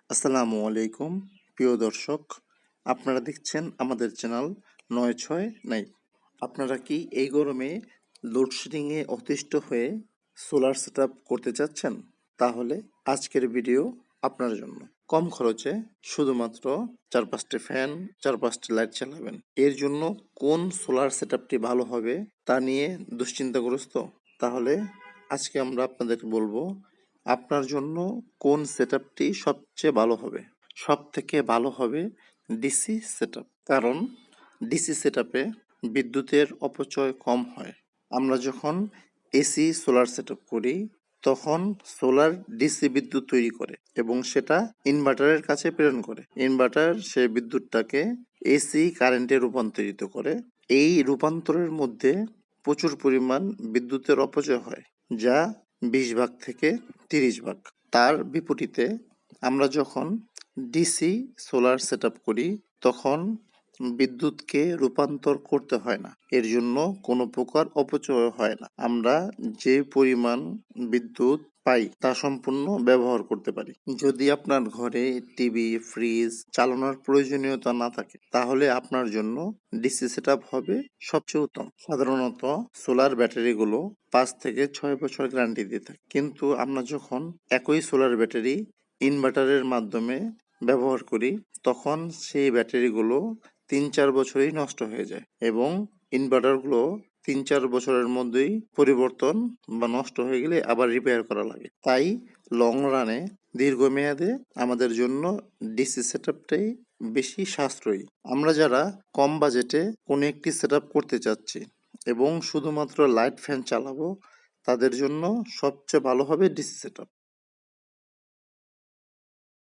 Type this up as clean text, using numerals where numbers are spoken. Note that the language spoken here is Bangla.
আসসালামু আলাইকুম প্রিয় দর্শক, আপনারা দেখছেন আমাদের চ্যানেল ৯৬৯। আপনারা কি এই গরমে লোডশেডিংয়ে অতিষ্ঠ হয়ে সোলার সেটআপ করতে চাচ্ছেন? তাহলে আজকের ভিডিও আপনার জন্য। কম খরচে শুধুমাত্র ৪-৫টি ফ্যান, ৪-৫টি লাইট চালাবেন। এর জন্য কোন সোলার সেটআপটি ভালো হবে তা নিয়ে দুশ্চিন্তাগ্রস্ত? তাহলে আজকে আমরা আপনাদেরকে বলবো আপনার জন্য কোন সেটআপটি সবচেয়ে ভালো হবে। সবথেকে ভালো হবে ডিসি সেটআপ, কারণ ডিসি সেটআপে বিদ্যুতের অপচয় কম হয়। আমরা যখন এসি সোলার সেটআপ করি তখন সোলার ডিসি বিদ্যুৎ তৈরি করে এবং সেটা ইনভার্টারের কাছে প্রেরণ করে। ইনভার্টার সেই বিদ্যুৎটাকে এসি কারেন্টে রূপান্তরিত করে। এই রূপান্তরের মধ্যে প্রচুর পরিমাণ বিদ্যুতের অপচয় হয়, যা 20 ভাগ থেকে 30 ভাগ। তার বিপরীতে আমরা যখন ডিসি সোলার সেটআপ করি তখন বিদ্যুৎকে রূপান্তর করতে হয় না, এর জন্য কোনো প্রকার অপচয় হয় না। আমরা যে পরিমাণ বিদ্যুৎ পাই তা সম্পূর্ণ ব্যবহার করতে পারি। যদি আপনার ঘরে টিভি, ফ্রিজ চালানোর প্রয়োজনীয়তা না থাকে তাহলে আপনার জন্য ডিসি সেটআপ হবে সবচেয়ে উত্তম। সাধারণত সোলার ব্যাটারিগুলো 5 থেকে 6 বছর গ্যারান্টি দিয়ে থাকে, কিন্তু আমরা যখন একই সোলার ব্যাটারি ইনভার্টারের মাধ্যমে ব্যবহার করি তখন সেই ব্যাটারিগুলো 3-4 বছরেই নষ্ট হয়ে যায় এবং ইনভার্টারগুলো 3-4 বছরের মধ্যেই পরিবর্তন বা নষ্ট হয়ে গেলে আবার রিপেয়ার করা লাগে। তাই লং রানে, দীর্ঘমেয়াদে আমাদের জন্য ডিসি সেটআপটাই বেশি সাশ্রয়ী। আমরা যারা কম বাজেটে কোনো একটি সেটআপ করতে চাচ্ছি এবং শুধুমাত্র লাইট ফ্যান চালাবো, তাদের জন্য সবচেয়ে ভালো হবে ডিসি সেটআপ।